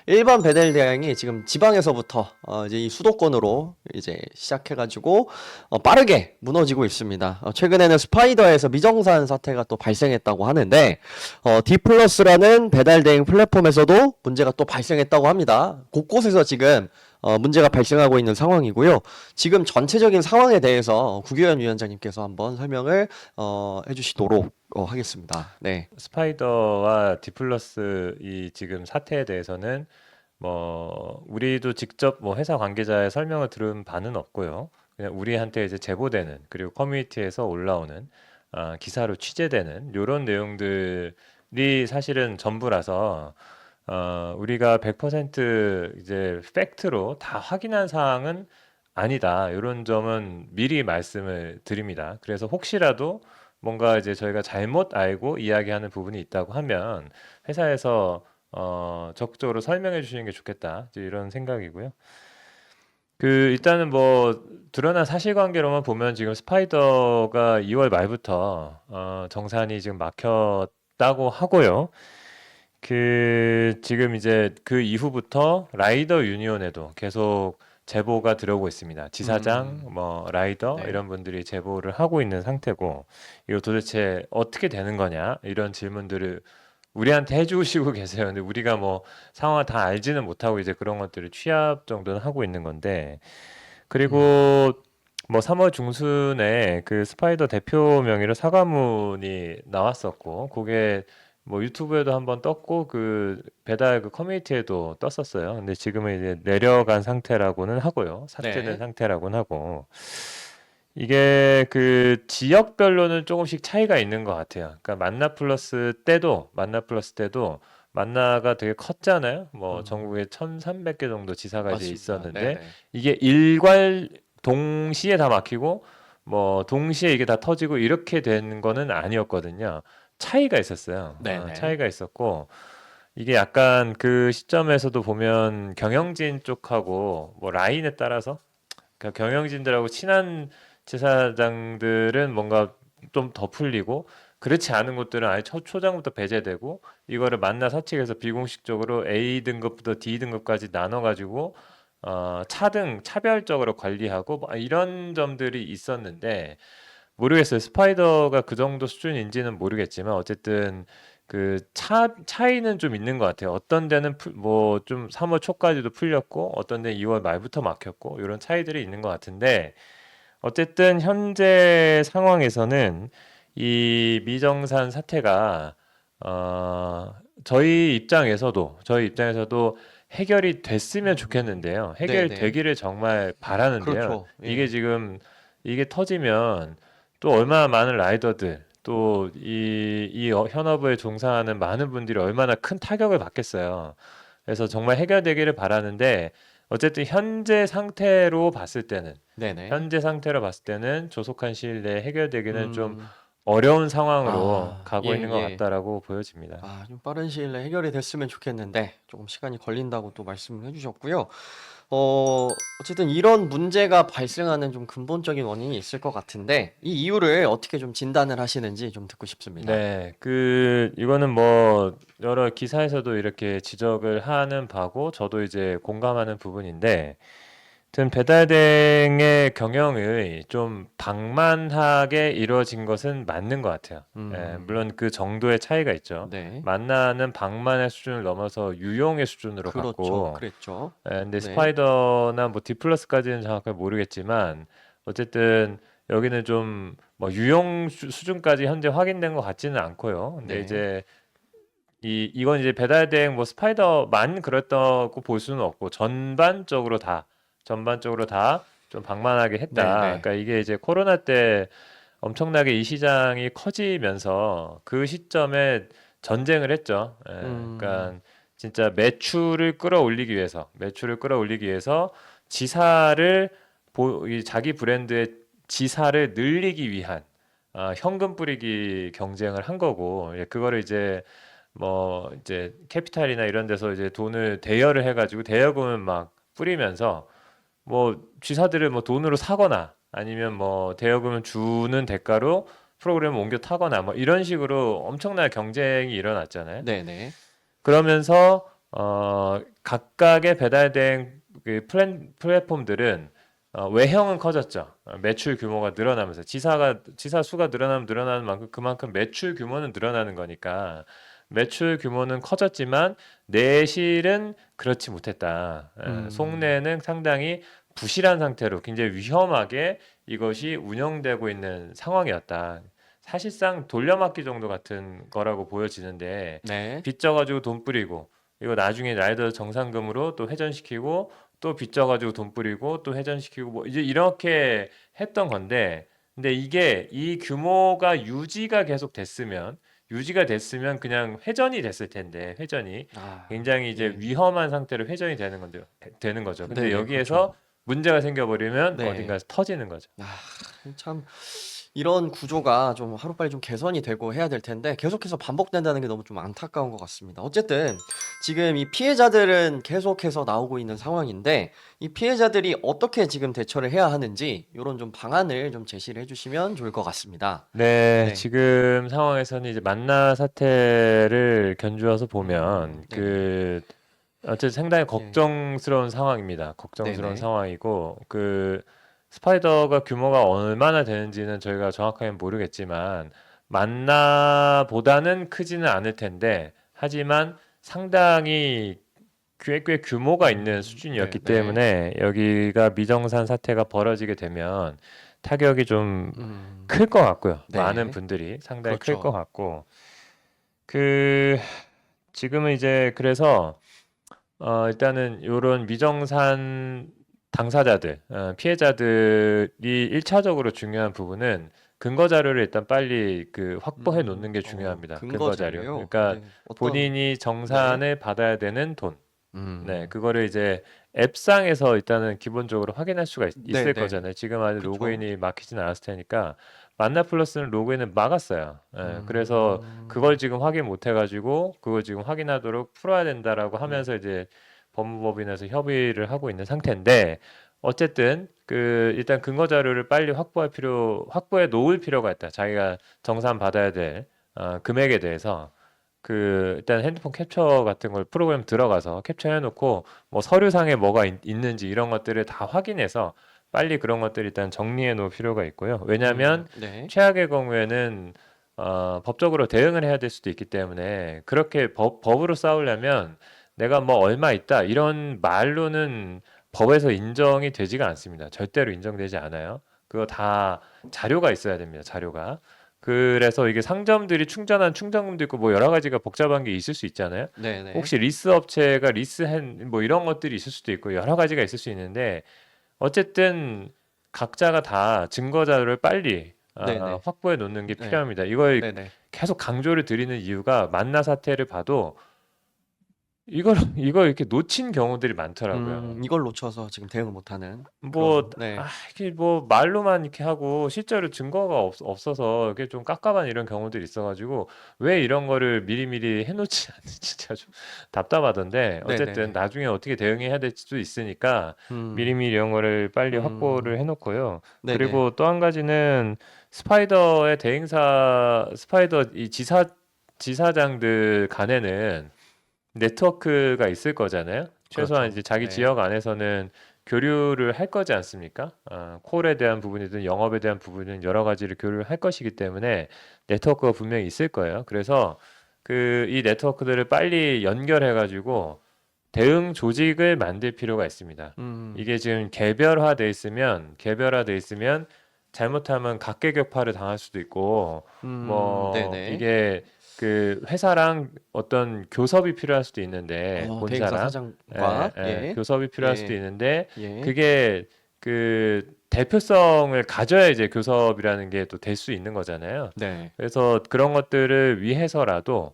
일반 배달 대행이 지금 지방에서부터 이제 이 수도권으로 이제 시작해가지고 빠르게 무너지고 있습니다. 최근에는 스파이더에서 미정산 사태가 또 발생했다고 하는데 디플러스라는 배달 대행 플랫폼에서도 문제가 또 발생했다고 합니다. 곳곳에서 지금 문제가 발생하고 있는 상황이고요. 지금 전체적인 상황에 대해서 구교현 위원장님께서 한번 설명을 해주시도록 하겠습니다. 네. 스파이더와 디플러스 이 지금 사태에 대해서는 뭐 우리도 직접 뭐 회사 관계자의 설명을 들은 바는 없고요. 그냥 우리한테 이제 제보되는 그리고 커뮤니티에서 올라오는 기사로 취재되는 이런 내용들이 사실은 전부라서 우리가 100% 이제 팩트로 다 확인한 사항은 아니다. 이런 점은 미리 말씀을 드립니다. 그래서 혹시라도 뭔가 이제 저희가 잘못 알고 이야기하는 부분이 있다고 하면 회사에서 적극적으로 설명해 주시는 게 좋겠다. 이제 이런 생각이고요. 그 일단은 뭐 드러난 사실관계로만 보면 지금 스파이더가 2월 말부터 정산이 지금 막혔다고 하고요. 그 지금 이제 그 이후부터 라이더 유니온에도 계속 제보가 들어오고 있습니다. 지사장, 뭐 라이더 네. 이런 분들이 제보를 하고 있는 상태고 이거 도대체 어떻게 되는 거냐 이런 질문들을 우리한테 해주시고 계세요. 근데 우리가 뭐 상황을 다 알지는 못하고 이제 그런 것들을 취합 정도는 하고 있는 건데 그리고 뭐 3월 중순에 그 스파이더 대표 명의로 사과문이 나왔었고 그게 뭐 유튜브에도 한번 떴고 그 배달 그 커뮤니티에도 떴었어요. 근데 지금은 이제 내려간 상태라고는 하고요. 삭제된 네. 상태라고는 하고 이게 그 지역별로는 조금씩 차이가 있는 것 같아요. 그러니까 만나 플러스 때도 만나가 되게 컸잖아요. 뭐 음, 전국에 1,300개 정도 지사가 이제 맞습니다. 있었는데 네네. 이게 일괄 동시에 다 막히고 뭐 동시에 이게 다 터지고 이렇게 된 거는 아니었거든요. 차이가 있었어요. 네네. 차이가 있었고 이게 약간 그 시점에서도 보면 경영진 쪽하고 뭐 라인에 따라서 그러니까 경영진들하고 친한 지사장들은 뭔가 좀 더 풀리고 그렇지 않은 곳들은 아예 초장부터 배제되고 이거를 만나 사측에서 비공식적으로 A 등급부터 D 등급까지 나눠가지고 차등 차별적으로 관리하고 뭐 이런 점들이 있었는데 모르겠어요. 스파이더가 그 정도 수준인지는 모르겠지만 어쨌든 그 차이는 좀 있는 것 같아요. 어떤 데는 뭐 좀 3월 초까지도 풀렸고 어떤 데는 2월 말부터 막혔고 이런 차이들이 있는 것 같은데 어쨌든 현재 상황에서는 이 미정산 사태가 어, 저희 입장에서도 해결이 됐으면 음, 좋겠는데요. 네네. 해결되기를 정말 바라는데요. 그렇죠. 이게 예. 지금 이게 터지면 또 얼마나 많은 라이더들 또 이 현업에 종사하는 많은 분들이 얼마나 큰 타격을 받겠어요. 그래서 정말 해결되기를 바라는데 어쨌든 네네. 현재 상태로 봤을 때는 조속한 시일 내에 해결되기는 좀 음, 어려운 상황으로 아, 예, 가고 있는 것 예. 같다라고 보여집니다. 아, 좀 빠른 시일 내에 해결이 됐으면 좋겠는데, 조금 시간이 걸린다고 또 말씀을 해주셨고요. 어쨌든 이런 문제가 발생하는 좀 근본적인 원인이 있을 것 같은데, 이 이유를 어떻게 좀 진단을 하시는지 좀 듣고 싶습니다. 네, 이거는 뭐, 여러 기사에서도 이렇게 지적을 하는 바고, 저도 이제 공감하는 부분인데, 하여튼 배달행의 경영이 좀 방만하게 이루어진 것은 맞는 것 같아요. 예, 음, 물론 그 정도의 차이가 있죠. 네. 만나는 방만의 수준을 넘어서 유용의 수준으로 그렇죠. 갔고, 그랬죠. 근데 네. 스파이더나 뭐 디플러스까지는 정확하게 모르겠지만 어쨌든 여기는 좀 뭐 유용 수준까지 현재 확인된 것 같지는 않고요. 근데 네. 이제 이건 이제 배달 대행 뭐 스파이더만 그랬다고 볼 수는 없고 전반적으로 다 좀 방만하게 했다. 네네. 그러니까 이게 이제 코로나 때 엄청나게 이 시장이 커지면서 그 시점에 전쟁을 했죠. 음, 그러니까 진짜 매출을 끌어올리기 위해서 지사를 이 자기 브랜드의 지사를 늘리기 위한 현금 뿌리기 경쟁을 한 거고 그거를 이제 뭐 이제 캐피탈이나 이런 데서 이제 돈을 대여를 해가지고 대여금을 막 뿌리면서 뭐 쥐사들을 뭐 돈으로 사거나 아니면 뭐 대여금을 주는 대가로 프로그램을 옮겨 타거나 뭐 이런 식으로 엄청난 경쟁이 일어났잖아요. 네네. 그러면서 각각의 배달된 그 플랫폼들은 외형은 커졌죠. 매출 규모가 늘어나면서 지사 수가 늘어나면 늘어나는 만큼 그만큼 매출 규모는 늘어나는 거니까 매출 규모는 커졌지만 내실은 그렇지 못했다. 속내는 상당히 부실한 상태로 굉장히 위험하게 이것이 운영되고 있는 상황이었다. 사실상 돌려막기 정도 같은 거라고 보여지는데 네. 빚져가지고 돈 뿌리고 이거 나중에 라이더 정상금으로 또 회전시키고 또 빚져가지고 돈 뿌리고 또 회전시키고 뭐 이제 이렇게 했던 건데 근데 이게 이 규모가 유지가 됐으면 그냥 회전이 됐을 텐데 회전이 아, 굉장히 이제 예. 위험한 상태로 회전이 되는 거죠. 근데 네네, 그렇죠. 여기에서 문제가 생겨버리면 네. 어딘가에서 터지는 거죠. 아, 참 이런 구조가 좀 하루빨리 좀 개선이 되고 해야 될 텐데 계속해서 반복된다는 게 너무 좀 안타까운 것 같습니다. 어쨌든 지금 이 피해자들은 계속해서 나오고 있는 상황인데 이 피해자들이 어떻게 지금 대처를 해야 하는지 이런 좀 방안을 좀 제시를 해주시면 좋을 것 같습니다. 네, 네. 지금 상황에서는 이제 만나 사태를 견주어서 보면 네네. 어쨌든 상당히 예. 걱정스러운 상황입니다. 걱정스러운 네네. 상황이고 스파이더가 규모가 얼마나 되는지는 저희가 정확하게 모르겠지만 만나보다는 크지는 않을 텐데 하지만 상당히 꽤 규모가 있는 수준이었기 네네. 때문에 여기가 미정산 사태가 벌어지게 되면 타격이 좀 클 것 같고요. 많은 네. 분들이 상당히 클 것 그렇죠. 같고 그 지금은 이제 그래서 일단은 요런 미정산 당사자들, 피해자들이 1차적으로 중요한 부분은 근거 자료를 일단 빨리 확보해 놓는 게 중요합니다. 근거 근거 자료. 자료요? 그러니까 네. 어떤 본인이 네. 정산을 받아야 되는 돈. 네, 음. 그거를 이제 앱상에서 일단은 기본적으로 확인할 수가 있을 네네. 거잖아요. 지금 아직 그쵸. 로그인이 막히진 않았을 테니까 만나 플러스는 로그인을 막았어요. 예, 그래서 그걸 음. 지금 확인 못 해가지고 그걸 지금 확인하도록 풀어야 된다라고 네. 하면서 이제 법무법인에서 협의를 하고 있는 상태인데 어쨌든 일단 근거 자료를 빨리 확보해 놓을 필요가 있다. 자기가 정산 받아야 될 금액에 대해서 일단 핸드폰 캡처 같은 걸 프로그램 들어가서 캡처해 놓고 뭐 서류상에 뭐가 있는지 이런 것들을 다 확인해서 빨리 그런 것들 일단 정리해 놓을 필요가 있고요. 왜냐하면 네. 최악의 경우에는 법적으로 대응을 해야 될 수도 있기 때문에 그렇게 법으로 싸우려면 내가 뭐 얼마 있다 이런 말로는 법에서 인정이 되지가 않습니다. 절대로 인정되지 않아요. 그거 다 자료가 있어야 됩니다. 자료가. 그래서 이게 상점들이 충전한 충전금도 있고 뭐 여러 가지가 복잡한 게 있을 수 있잖아요. 네네. 혹시 리스 업체가 리스한 뭐 이런 것들이 있을 수도 있고 여러 가지가 있을 수 있는데 어쨌든 각자가 다 증거 자료를 빨리 네네. 확보해 놓는 게 네. 필요합니다. 이걸 네네. 계속 강조를 드리는 이유가 만나 사태를 봐도 이걸 이렇게 놓친 경우들이 많더라고요. 이걸 놓쳐서 지금 대응을 못하는 뭐, 그런 네. 이게 뭐, 말로만 이렇게 하고, 실제로 증거가 없어서, 이게 좀 깝깝한 이런 경우들이 있어가지고, 왜 이런 거를 미리미리 해놓지 않는지 진짜 좀 답답하던데, 어쨌든 네네네. 나중에 어떻게 대응해야 될 수도 있으니까, 음. 미리미리 이런 거를 빨리 확보를 음. 해놓고요. 네네. 그리고 또 한 가지는, 스파이더 지사장들 간에는 네트워크가 있을 거잖아요. 최소한 그렇죠. 이제 자기 네. 지역 안에서는 교류를 할 거지 않습니까? 콜에 대한 부분이든 영업에 대한 부분은 여러 가지를 교류를 할 것이기 때문에 네트워크가 분명히 있을 거예요. 그래서 이 네트워크들을 빨리 연결해가지고 대응 조직을 만들 필요가 있습니다. 음. 이게 지금 개별화돼 있으면 잘못하면 각계격파를 당할 수도 있고 뭐 네네. 이게 회사랑 어떤 교섭이 필요할 수도 있는데 대행사 본사랑 사장과 예. 교섭이 필요할 수도 예. 있는데 예. 그게 대표성을 가져야 이제 교섭이라는 게 또 될 수 있는 거잖아요. 네. 그래서 그런 것들을 위해서라도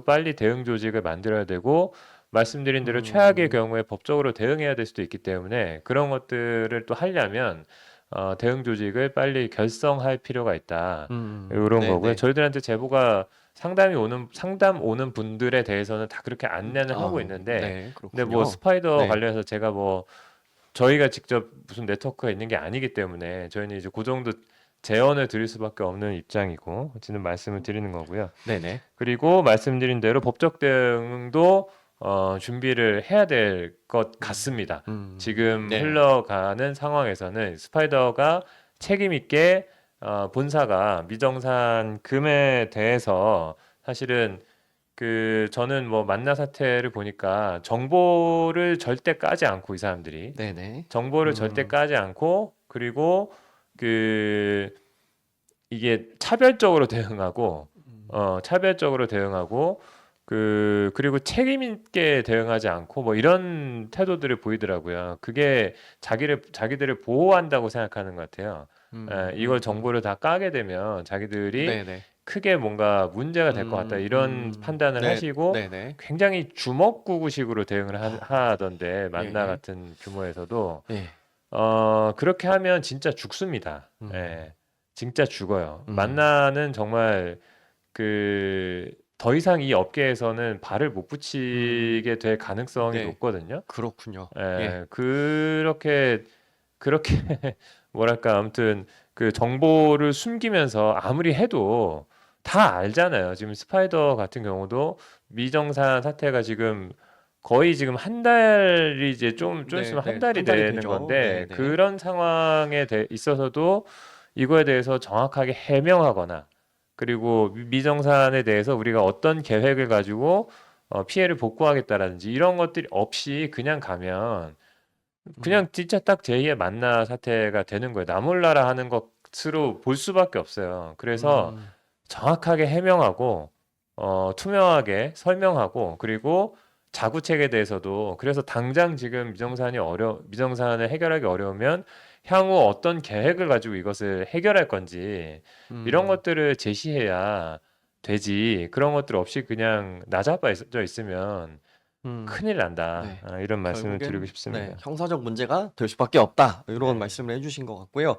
빨리 대응 조직을 만들어야 되고 말씀드린 대로 최악의 음. 경우에 법적으로 대응해야 될 수도 있기 때문에 그런 것들을 또 하려면 대응 조직을 빨리 결성할 필요가 있다. 이런 거고요. 네네. 저희들한테 제보가 상담 오는 분들에 대해서는 다 그렇게 안내는 하고 있는데, 네. 근데 뭐 그렇군요. 스파이더 네. 관련해서 제가 뭐 저희가 직접 무슨 네트워크가 있는 게 아니기 때문에 저희는 이제 그 정도 제언을 드릴 수밖에 없는 입장이고, 지금 말씀을 드리는 거고요. 네네. 그리고 말씀드린 대로 법적 대응도 준비를 해야 될 것 같습니다. 지금 네. 흘러가는 상황에서는 스파이더가 책임 있게 본사가 미정산 금에 대해서 사실은 저는 뭐 만나 사태를 보니까 정보를 절대 까지 않고 이 사람들이 네네. 정보를 절대 까지 않고 그리고 그 이게 차별적으로 대응하고 차별적으로 대응하고 그리고 책임 있게 대응하지 않고 뭐 이런 태도들을 보이더라고요. 그게 자기들을 보호한다고 생각하는 것 같아요. 이걸 정보를 다 까게 되면 자기들이 네네. 크게 뭔가 문제가 될 것 같다 이런 판단을 네, 하시고 네네. 굉장히 주먹구구식으로 대응을 하던데 만나 예, 같은 규모에서도 예. 그렇게 하면 진짜 죽습니다. 음, 예, 진짜 죽어요. 음, 만나는 정말 더 이상 이 업계에서는 발을 못 음, 붙이게 될 가능성이 네, 높거든요. 그렇군요. 예, 예, 그렇게 뭐랄까 아무튼 그 정보를 숨기면서 아무리 해도 다 알잖아요. 지금 스파이더 같은 경우도 미정산 사태가 지금 거의 지금 한 달이 이제 좀 네, 있으면 한 네, 달이 한 달이 되는 되죠. 건데 네네. 그런 상황에 있어서도 이거에 대해서 정확하게 해명하거나 그리고 미정산에 대해서 우리가 어떤 계획을 가지고 피해를 복구하겠다라든지 이런 것들이 없이 그냥 가면 음, 그냥 진짜 딱 제2의 만나 사태가 되는 거예요. 나 몰라라 하는 것으로 볼 수밖에 없어요. 그래서 음, 정확하게 해명하고 투명하게 설명하고 그리고 자구책에 대해서도 그래서 당장 지금 미정산을 해결하기 어려우면 향후 어떤 계획을 가지고 이것을 해결할 건지 이런 음, 것들을 제시해야 되지. 그런 것들 없이 그냥 나자빠져 있으면 음, 큰일 난다. 네. 이런 말씀을 드리고 결국엔, 네, 싶습니다. 형사적 문제가 될 수밖에 없다. 이런 네. 말씀을 해주신 것 같고요.